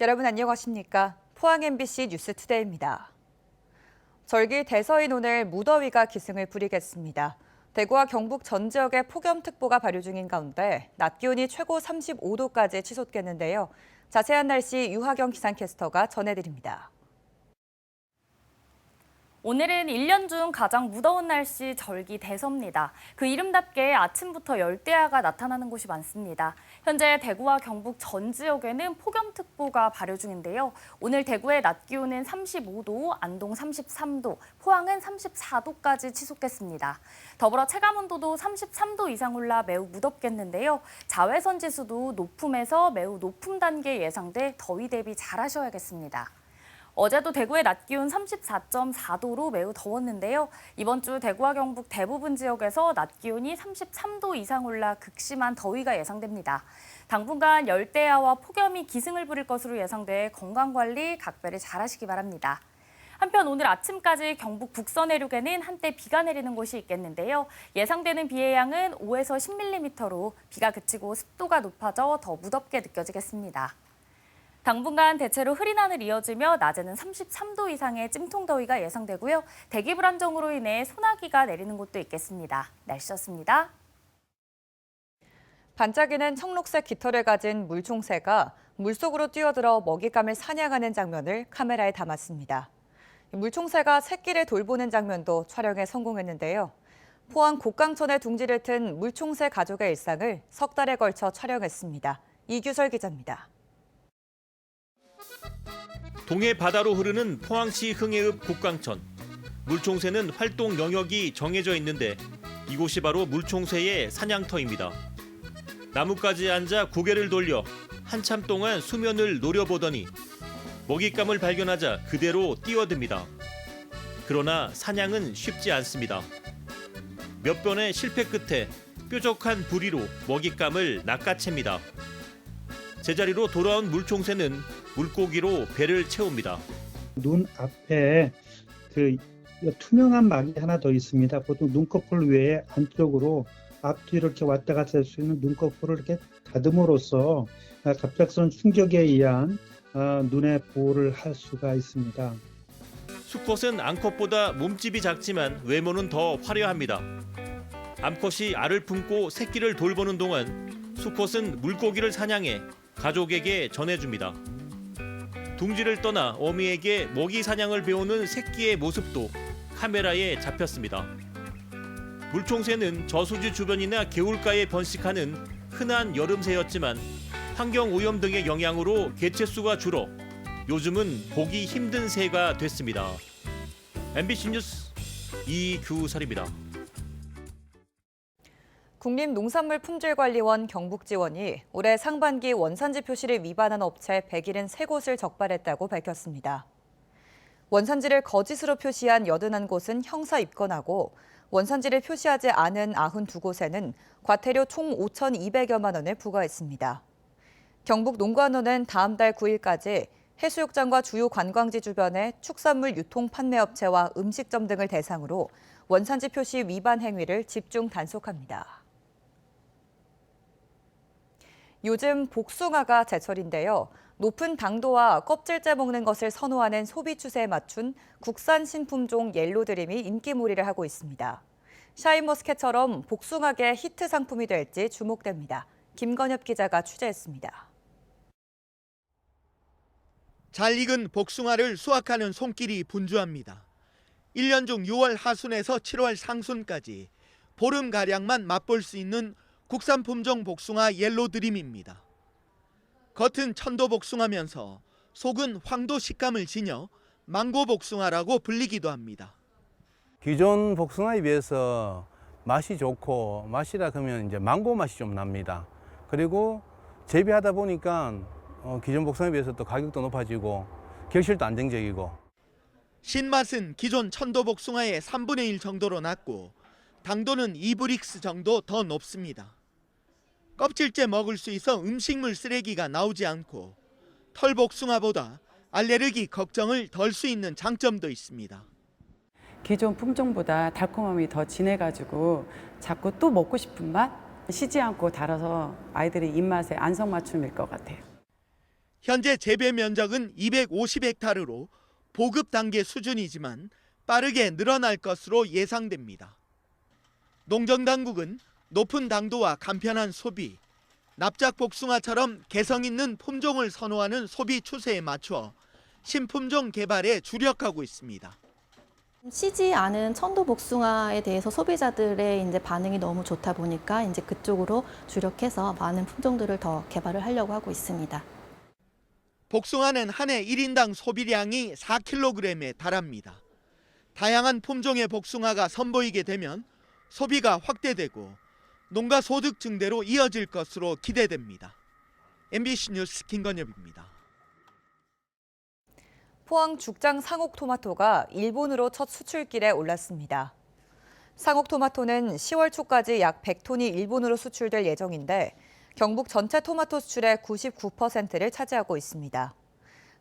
여러분 안녕하십니까? 포항 MBC 뉴스투데이입니다. 절기 대서인 오늘 무더위가 기승을 부리겠습니다. 대구와 경북 전 지역에 폭염특보가 발효 중인 가운데 낮 기온이 최고 35도까지 치솟겠는데요. 자세한 날씨 유하경 기상캐스터가 전해드립니다. 오늘은 1년 중 가장 무더운 날씨 절기 대서입니다. 그 이름답게 아침부터 열대야가 나타나는 곳이 많습니다. 현재 대구와 경북 전 지역에는 폭염특보가 발효 중인데요. 오늘 대구의 낮 기온은 35도, 안동 33도, 포항은 34도까지 치솟겠습니다. 더불어 체감온도도 33도 이상 올라 매우 무덥겠는데요. 자외선 지수도 높음에서 매우 높음 단계 예상돼 더위 대비 잘하셔야겠습니다. 어제도 대구의 낮 기온 34.4도로 매우 더웠는데요. 이번 주 대구와 경북 대부분 지역에서 낮 기온이 33도 이상 올라 극심한 더위가 예상됩니다. 당분간 열대야와 폭염이 기승을 부릴 것으로 예상돼 건강관리 각별히 잘하시기 바랍니다. 한편 오늘 아침까지 경북 북서 내륙에는 한때 비가 내리는 곳이 있겠는데요. 예상되는 비의 양은 5에서 10mm로 비가 그치고 습도가 높아져 더 무덥게 느껴지겠습니다. 당분간 대체로 흐린 하늘 이어지며 낮에는 33도 이상의 찜통더위가 예상되고요. 대기 불안정으로 인해 소나기가 내리는 곳도 있겠습니다. 날씨였습니다. 반짝이는 청록색 깃털을 가진 물총새가 물속으로 뛰어들어 먹잇감을 사냥하는 장면을 카메라에 담았습니다. 물총새가 새끼를 돌보는 장면도 촬영에 성공했는데요. 포항 곡강천에 둥지를 튼 물총새 가족의 일상을 석 달에 걸쳐 촬영했습니다. 이규설 기자입니다. 동해 바다로 흐르는 포항시 흥해읍 곡강천. 물총새는 활동 영역이 정해져 있는데 이곳이 바로 물총새의 사냥터입니다. 나뭇가지에 앉아 고개를 돌려 한참 동안 수면을 노려보더니 먹잇감을 발견하자 그대로 뛰어듭니다. 그러나 사냥은 쉽지 않습니다. 몇 번의 실패 끝에 뾰족한 부리로 먹잇감을 낚아챕니다. 제자리로 돌아온 물총새는 물고기로 배를 채웁니다. 눈 앞에 그 투명한 막이 하나 더 있습니다. 보통 눈꺼풀 외에 안쪽으로 앞뒤로 이렇게 왔다 갔다 할 수 있는 눈꺼풀을 이렇게 다듬으로써 갑작스러운 충격에 의한 눈의 보호를 할 수가 있습니다. 수컷은 암컷보다 몸집이 작지만 외모는 더 화려합니다. 암컷이 알을 품고 새끼를 돌보는 동안 수컷은 물고기를 사냥해 가족에게 전해줍니다. 둥지를 떠나 어미에게 먹이 사냥을 배우는 새끼의 모습도 카메라에 잡혔습니다. 물총새는 저수지 주변이나 개울가에 번식하는 흔한 여름새였지만 환경 오염 등의 영향으로 개체수가 줄어 요즘은 보기 힘든 새가 됐습니다. MBC 뉴스 이규설입니다. 국립농산물품질관리원 경북지원이 올해 상반기 원산지 표시를 위반한 업체 173곳을 적발했다고 밝혔습니다. 원산지를 거짓으로 표시한 81곳은 형사 입건하고 원산지를 표시하지 않은 92곳에는 과태료 총 5,200여만 원을 부과했습니다. 경북농관원은 다음 달 9일까지 해수욕장과 주요 관광지 주변의 축산물 유통 판매업체와 음식점 등을 대상으로 원산지 표시 위반 행위를 집중 단속합니다. 요즘 복숭아가 제철인데요. 높은 당도와 껍질째 먹는 것을 선호하는 소비 추세에 맞춘 국산 신품종 옐로드림이 인기몰이를 하고 있습니다. 샤인머스켓처럼 복숭아계 히트 상품이 될지 주목됩니다. 김건엽 기자가 취재했습니다. 잘 익은 복숭아를 수확하는 손길이 분주합니다. 1년 중 6월 하순에서 7월 상순까지 보름가량만 맛볼 수 있는 국산 품종 복숭아 옐로드림입니다. 겉은 천도 복숭아면서 속은 황도 식감을 지녀 망고 복숭아라고 불리기도 합니다. 기존 복숭아에 비해서 맛이 좋고 맛이라 그러면 이제 망고 맛이 좀 납니다. 그리고 재배하다 보니까 기존 복숭아에 비해서 또 가격도 높아지고 결실도 안정적이고. 신맛은 기존 천도 복숭아의 3분의 1 정도로 낮고 당도는 2브릭스 정도 더 높습니다. 껍질째 먹을 수 있어 음식물 쓰레기가 나오지 않고 털복숭아보다 알레르기 걱정을 덜 수 있는 장점도 있습니다. 기존 품종보다 달콤함이 더 진해가지고 자꾸 또 먹고 싶은 맛? 쉬지 않고 달아서 아이들이 입맛에 안성맞춤일 것 같아요. 현재 재배 면적은 250헥타르로 보급 단계 수준이지만 빠르게 늘어날 것으로 예상됩니다. 농정당국은 높은 당도와 간편한 소비, 납작 복숭아처럼 개성 있는 품종을 선호하는 소비 추세에 맞춰 신품종 개발에 주력하고 있습니다. 시지 않은 천도 복숭아에 대해서 소비자들의 이제 반응이 너무 좋다 보니까 이제 그쪽으로 주력해서 많은 품종들을 더 개발을 하려고 하고 있습니다. 복숭아는 한 해 1인당 소비량이 4kg에 달합니다. 다양한 품종의 복숭아가 선보이게 되면 소비가 확대되고 농가 소득 증대로 이어질 것으로 기대됩니다. MBC 뉴스 김건엽입니다. 포항 죽장 상옥토마토가 일본으로 첫 수출길에 올랐습니다. 상옥토마토는 10월 초까지 약 100톤이 일본으로 수출될 예정인데 경북 전체 토마토 수출의 99%를 차지하고 있습니다.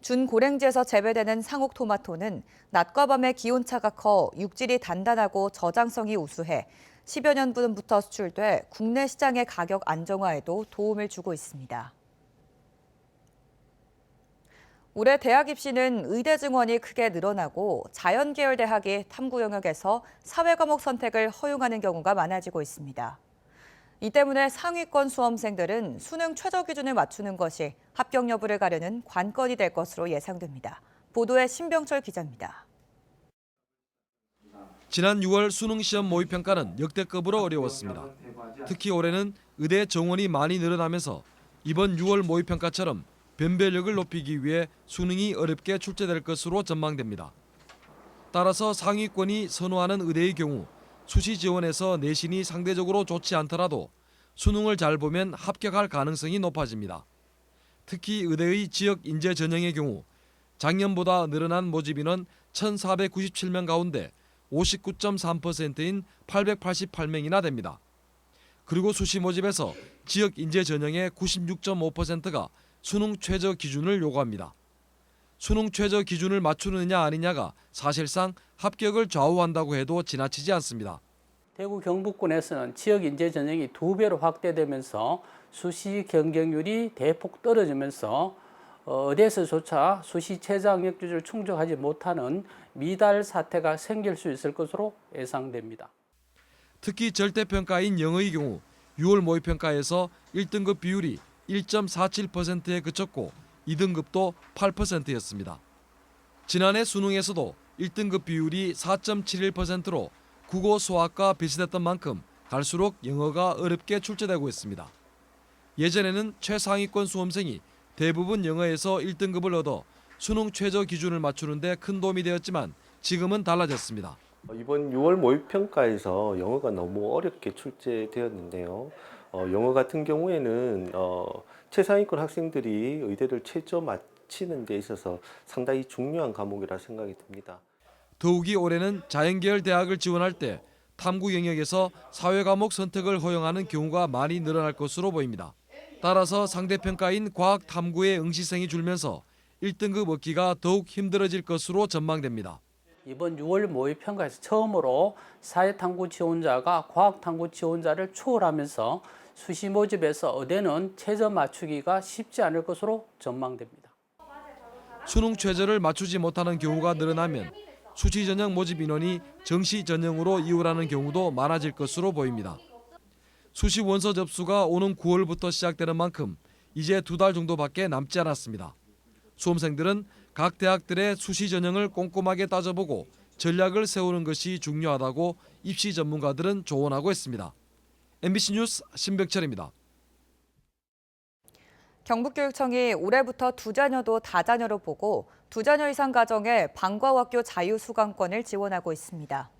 준고랭지에서 재배되는 상옥토마토는 낮과 밤의 기온차가 커 육질이 단단하고 저장성이 우수해 10여 년 전부터 수출돼 국내 시장의 가격 안정화에도 도움을 주고 있습니다. 올해 대학 입시는 의대 증원이 크게 늘어나고 자연계열 대학이 탐구 영역에서 사회과목 선택을 허용하는 경우가 많아지고 있습니다. 이 때문에 상위권 수험생들은 수능 최저 기준을 맞추는 것이 합격 여부를 가르는 관건이 될 것으로 예상됩니다. 보도에 신병철 기자입니다. 지난 6월 수능 시험 모의 평가는 역대급으로 어려웠습니다. 특히 올해는 의대 정원이 많이 늘어나면서 이번 6월 모의 평가처럼 변별력을 높이기 위해 수능이 어렵게 출제될 것으로 전망됩니다. 따라서 상위권이 선호하는 의대의 경우 수시 지원에서 내신이 상대적으로 좋지 않더라도 수능을 잘 보면 합격할 가능성이 높아집니다. 특히 의대의 지역 인재 전형의 경우 작년보다 늘어난 모집 인원 1,497명 가운데 59.3%인 888명이나 됩니다. 그리고 수시 모집에서 지역 인재 전형의 96.5%가 수능 최저 기준을 요구합니다. 수능 최저 기준을 맞추느냐 아니냐가 사실상 합격을 좌우한다고 해도 지나치지 않습니다. 대구 경북권에서는 지역 인재 전형이 2배로 확대되면서 수시 경쟁률이 대폭 떨어지면서 의대에서조차 수시 최저 학력기준을 충족하지 못하는 미달 사태가 생길 수 있을 것으로 예상됩니다. 특히 절대평가인 영어의 경우 6월 모의평가에서 1등급 비율이 1.47%에 그쳤고 2등급도 8%였습니다. 지난해 수능에서도 1등급 비율이 4.71%로 국어 수학과 비슷했던 만큼 갈수록 영어가 어렵게 출제되고 있습니다. 예전에는 최상위권 수험생이 대부분 영어에서 1등급을 얻어 수능 최저 기준을 맞추는 데 큰 도움이 되었지만 지금은 달라졌습니다. 이번 6월 모의평가에서 영어가 너무 어렵게 출제되었는데요. 영어 같은 경우에는 최상위권 학생들이 의대를 최저 마치는 데 있어서 상당히 중요한 과목이라 생각이 듭니다. 더욱이 올해는 자연계열 대학을 지원할 때 탐구 영역에서 사회과목 선택을 허용하는 경우가 많이 늘어날 것으로 보입니다. 따라서 상대평가인 과학 탐구의 응시생이 줄면서 1등급 얻기가 더욱 힘들어질 것으로 전망됩니다. 이번 6월 모의평가에서 처음으로 사회탐구 지원자가 과학탐구 지원자를 초월하면서 수시 모집에서 의대는 최저 맞추기가 쉽지 않을 것으로 전망됩니다. 수능 최저를 맞추지 못하는 경우가 늘어나면 수시 전형 모집 인원이 정시 전형으로 이율하는 경우도 많아질 것으로 보입니다. 수시 원서 접수가 오는 9월부터 시작되는 만큼 이제 2달 정도밖에 남지 않았습니다. 수험생들은 각 대학들의 수시 전형을 꼼꼼하게 따져보고 전략을 세우는 것이 중요하다고 입시 전문가들은 조언하고 있습니다. MBC 뉴스 신병철입니다. 경북교육청이 올해부터 2자녀도 다자녀로 보고 2자녀 이상 가정에 방과후학교 자유수강권을 지원하고 있습니다.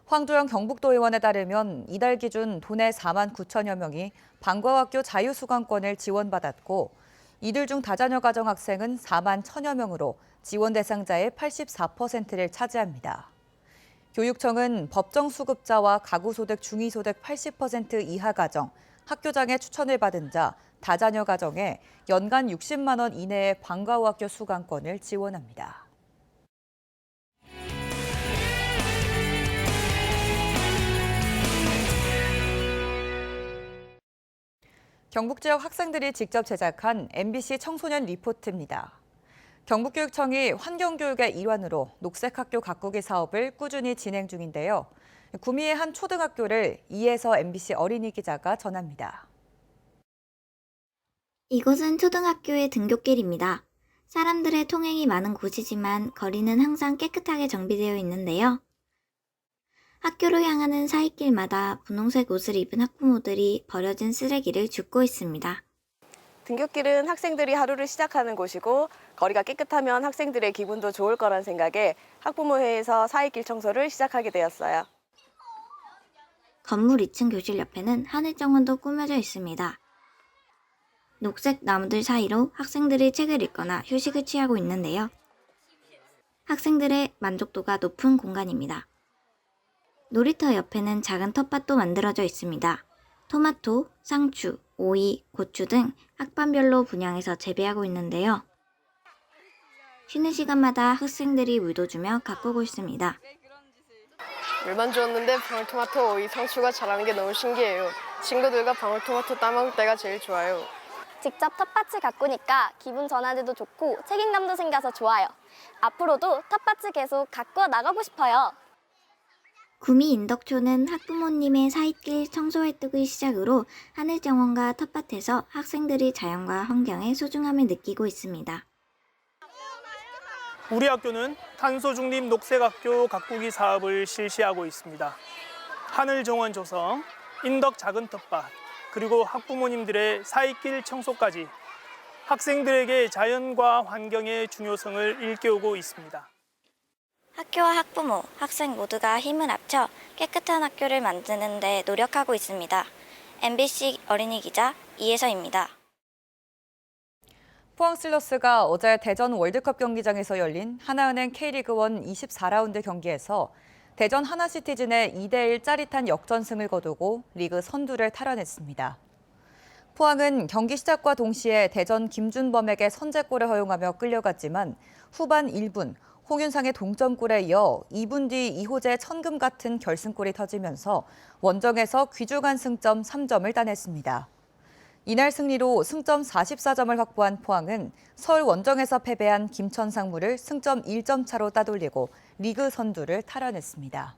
황도영 경북도의원에 따르면 이달 기준 도내 4만 9천여 명이 방과후학교 자유수강권을 지원받았고 이들 중 다자녀 가정 학생은 4만 1천여 명으로 지원 대상자의 84%를 차지합니다. 교육청은 법정 수급자와 가구소득 중위소득 80% 이하 가정, 학교장의 추천을 받은 자, 다자녀 가정에 연간 60만 원 이내의 방과후학교 수강권을 지원합니다. 경북 지역 학생들이 직접 제작한 MBC 청소년 리포트입니다. 경북교육청이 환경교육의 일환으로 녹색학교 가꾸기 사업을 꾸준히 진행 중인데요. 구미의 한 초등학교를 이혜서 MBC 어린이 기자가 전합니다. 이곳은 초등학교의 등굣길입니다. 사람들의 통행이 많은 곳이지만 거리는 항상 깨끗하게 정비되어 있는데요. 학교로 향하는 사이길마다 분홍색 옷을 입은 학부모들이 버려진 쓰레기를 줍고 있습니다. 등굣길은 학생들이 하루를 시작하는 곳이고 거리가 깨끗하면 학생들의 기분도 좋을 거란 생각에 학부모회에서 사이길 청소를 시작하게 되었어요. 건물 2층 교실 옆에는 하늘정원도 꾸며져 있습니다. 녹색 나무들 사이로 학생들이 책을 읽거나 휴식을 취하고 있는데요. 학생들의 만족도가 높은 공간입니다. 놀이터 옆에는 작은 텃밭도 만들어져 있습니다. 토마토, 상추, 오이, 고추 등 학반별로 분양해서 재배하고 있는데요. 쉬는 시간마다 학생들이 물도 주며 가꾸고 있습니다. 물만 주었는데 방울토마토, 오이, 상추가 자라는 게 너무 신기해요. 친구들과 방울토마토 따먹을 때가 제일 좋아요. 직접 텃밭을 가꾸니까 기분 전환에도 좋고 책임감도 생겨서 좋아요. 앞으로도 텃밭을 계속 가꾸어 나가고 싶어요. 구미 인덕초는 학부모님의 사이길 청소 활동을 시작으로 하늘정원과 텃밭에서 학생들이 자연과 환경의 소중함을 느끼고 있습니다. 우리 학교는 탄소 중립 녹색학교 가꾸기 사업을 실시하고 있습니다. 하늘정원 조성, 인덕 작은 텃밭, 그리고 학부모님들의 사이길 청소까지 학생들에게 자연과 환경의 중요성을 일깨우고 있습니다. 학교와 학부모, 학생 모두가 힘을 합쳐 깨끗한 학교를 만드는 데 노력하고 있습니다. MBC 어린이 기자 이혜서입니다. 포항 슬러스가 어제 대전 월드컵 경기장에서 열린 하나은행 K리그1 24라운드 경기에서 대전 하나시티즌의 2대1 짜릿한 역전승을 거두고 리그 선두를 탈환했습니다. 포항은 경기 시작과 동시에 대전 김준범에게 선제골을 허용하며 끌려갔지만 후반 1분 홍윤상의 동점골에 이어 2분 뒤 이호재의 천금 같은 결승골이 터지면서 원정에서 귀중한 승점 3점을 따냈습니다. 이날 승리로 승점 44점을 확보한 포항은 서울 원정에서 패배한 김천 상무를 승점 1점 차로 따돌리고 리그 선두를 탈환했습니다.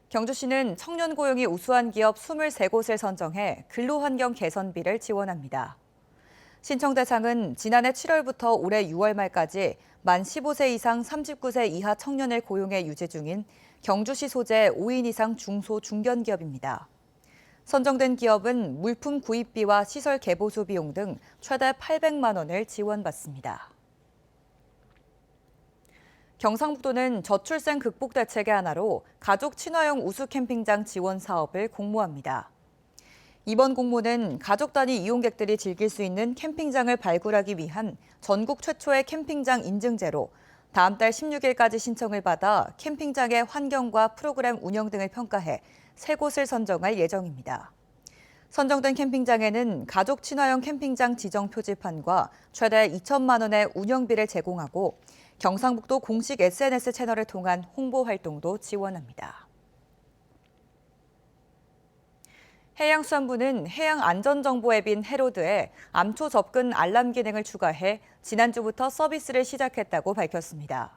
경주시는 청년 고용이 우수한 기업 23곳을 선정해 근로환경 개선비를 지원합니다. 신청 대상은 지난해 7월부터 올해 6월 말까지 만 15세 이상 39세 이하 청년을 고용해 유지 중인 경주시 소재 5인 이상 중소 중견기업입니다. 선정된 기업은 물품 구입비와 시설 개보수 비용 등 최대 800만 원을 지원받습니다. 경상북도는 저출생 극복 대책의 하나로 가족 친화형 우수 캠핑장 지원 사업을 공모합니다. 이번 공모는 가족 단위 이용객들이 즐길 수 있는 캠핑장을 발굴하기 위한 전국 최초의 캠핑장 인증제로 다음 달 16일까지 신청을 받아 캠핑장의 환경과 프로그램 운영 등을 평가해 3곳을 선정할 예정입니다. 선정된 캠핑장에는 가족 친화형 캠핑장 지정 표지판과 최대 2천만 원의 운영비를 제공하고 경상북도 공식 SNS 채널을 통한 홍보 활동도 지원합니다. 해양수산부는 해양안전정보 앱인 해로드에 암초 접근 알람 기능을 추가해 지난주부터 서비스를 시작했다고 밝혔습니다.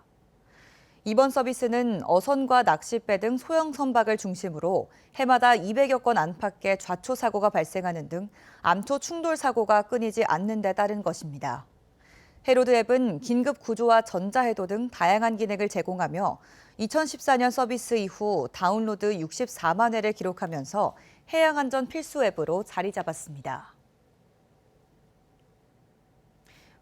이번 서비스는 어선과 낚싯배 등 소형 선박을 중심으로 해마다 200여 건 안팎의 좌초 사고가 발생하는 등 암초 충돌 사고가 끊이지 않는 데 따른 것입니다. 해로드 앱은 긴급 구조와 전자해도 등 다양한 기능을 제공하며 2014년 서비스 이후 다운로드 64만 회를 기록하면서 해양안전 필수 앱으로 자리 잡았습니다.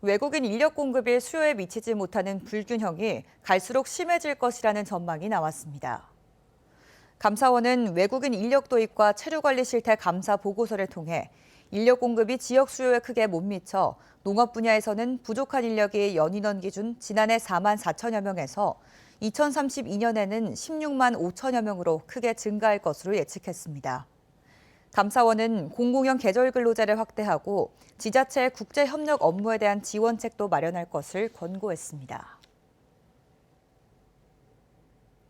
외국인 인력 공급이 수요에 미치지 못하는 불균형이 갈수록 심해질 것이라는 전망이 나왔습니다. 감사원은 외국인 인력 도입과 체류 관리 실태 감사 보고서를 통해 인력 공급이 지역 수요에 크게 못 미쳐 농업 분야에서는 부족한 인력이 연인원 기준 지난해 4만 4천여 명에서 2032년에는 16만 5천여 명으로 크게 증가할 것으로 예측했습니다. 감사원은 공공형 계절 근로제를 확대하고 지자체의 국제 협력 업무에 대한 지원책도 마련할 것을 권고했습니다.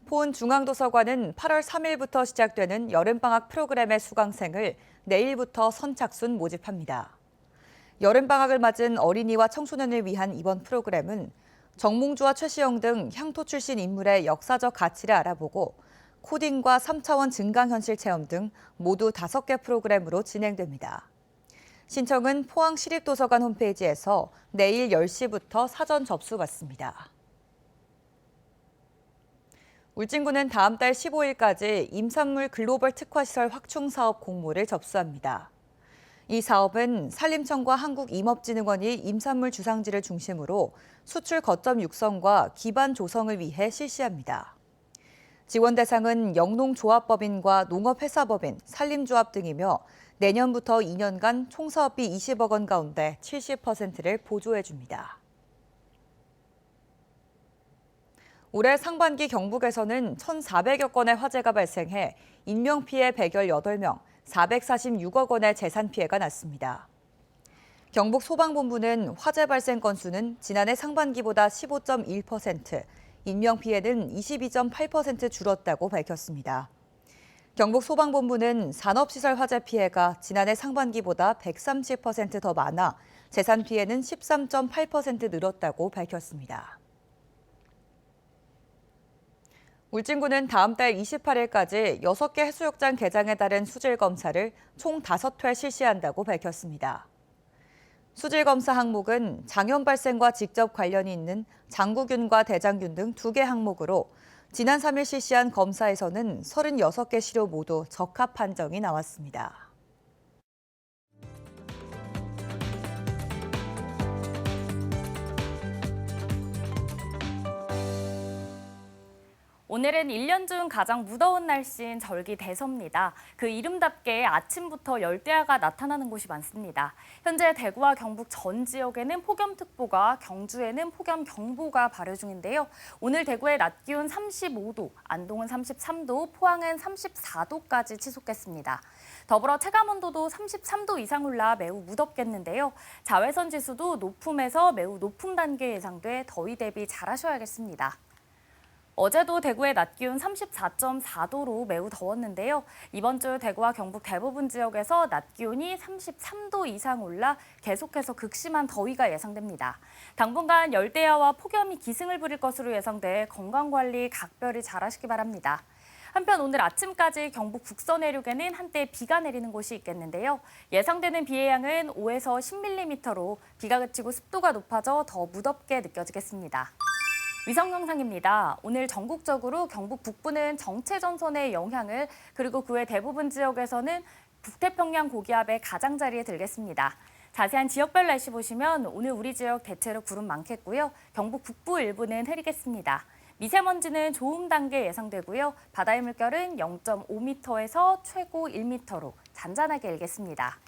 포은중앙도서관은 8월 3일부터 시작되는 여름방학 프로그램의 수강생을 내일부터 선착순 모집합니다. 여름방학을 맞은 어린이와 청소년을 위한 이번 프로그램은 정몽주와 최시영 등 향토 출신 인물의 역사적 가치를 알아보고 코딩과 3차원 증강현실 체험 등 모두 5개 프로그램으로 진행됩니다. 신청은 포항시립도서관 홈페이지에서 내일 10시부터 사전 접수받습니다. 울진군은 다음 달 15일까지 임산물 글로벌 특화시설 확충 사업 공모를 접수합니다. 이 사업은 산림청과 한국임업진흥원이 임산물 주상지를 중심으로 수출 거점 육성과 기반 조성을 위해 실시합니다. 지원 대상은 영농조합법인과 농업회사법인, 산림조합 등이며 내년부터 2년간 총 사업비 20억 원 가운데 70%를 보조해 줍니다. 올해 상반기 경북에서는 1,400여 건의 화재가 발생해 인명피해 118명, 446억 원의 재산 피해가 났습니다. 경북 소방본부는 화재 발생 건수는 지난해 상반기보다 15.1%, 인명피해는 22.8% 줄었다고 밝혔습니다. 경북 소방본부는 산업시설 화재 피해가 지난해 상반기보다 130% 더 많아 재산 피해는 13.8% 늘었다고 밝혔습니다. 울진군은 다음 달 28일까지 6개 해수욕장 개장에 따른 수질 검사를 총 5회 실시한다고 밝혔습니다. 수질 검사 항목은 장염 발생과 직접 관련이 있는 장구균과 대장균 등 2개 항목으로 지난 3일 실시한 검사에서는 36개 시료 모두 적합 판정이 나왔습니다. 오늘은 1년 중 가장 무더운 날씨인 절기 대서입니다. 그 이름답게 아침부터 열대야가 나타나는 곳이 많습니다. 현재 대구와 경북 전 지역에는 폭염특보가, 경주에는 폭염경보가 발효 중인데요. 오늘 대구의 낮 기온 35도, 안동은 33도, 포항은 34도까지 치솟겠습니다. 더불어 체감온도도 33도 이상 올라 매우 무덥겠는데요. 자외선 지수도 높음에서 매우 높음 단계 예상돼 더위 대비 잘하셔야겠습니다. 어제도 대구의 낮 기온 34.4도로 매우 더웠는데요. 이번 주 대구와 경북 대부분 지역에서 낮 기온이 33도 이상 올라 계속해서 극심한 더위가 예상됩니다. 당분간 열대야와 폭염이 기승을 부릴 것으로 예상돼 건강관리 각별히 잘하시기 바랍니다. 한편 오늘 아침까지 경북 북서 내륙에는 한때 비가 내리는 곳이 있겠는데요. 예상되는 비의 양은 5에서 10mm로 비가 그치고 습도가 높아져 더 무덥게 느껴지겠습니다. 위성 영상입니다. 오늘 전국적으로 경북 북부는 정체전선의 영향을, 그리고 그 외 대부분 지역에서는 북태평양 고기압의 가장자리에 들겠습니다. 자세한 지역별 날씨 보시면 오늘 우리 지역 대체로 구름 많겠고요. 경북 북부 일부는 흐리겠습니다. 미세먼지는 좋음 단계 예상되고요. 바다의 물결은 0.5m에서 최고 1m로 잔잔하게 일겠습니다.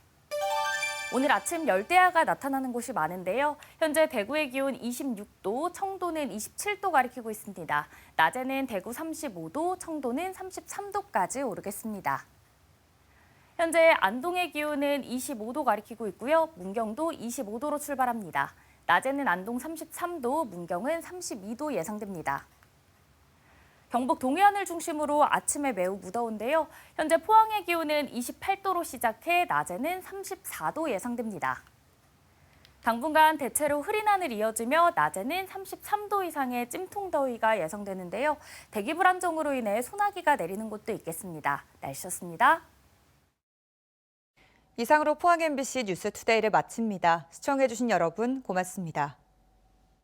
오늘 아침 열대야가 나타나는 곳이 많은데요. 현재 대구의 기온 26도, 청도는 27도 가리키고 있습니다. 낮에는 대구 35도, 청도는 33도까지 오르겠습니다. 현재 안동의 기온은 25도 가리키고 있고요. 문경도 25도로 출발합니다. 낮에는 안동 33도, 문경은 32도 예상됩니다. 경북 동해안을 중심으로 아침에 매우 무더운데요. 현재 포항의 기온은 28도로 시작해 낮에는 34도 예상됩니다. 당분간 대체로 흐린 하늘 이어지며 낮에는 33도 이상의 찜통더위가 예상되는데요. 대기 불안정으로 인해 소나기가 내리는 곳도 있겠습니다. 날씨였습니다. 이상으로 포항 MBC 뉴스투데이를 마칩니다. 시청해주신 여러분 고맙습니다.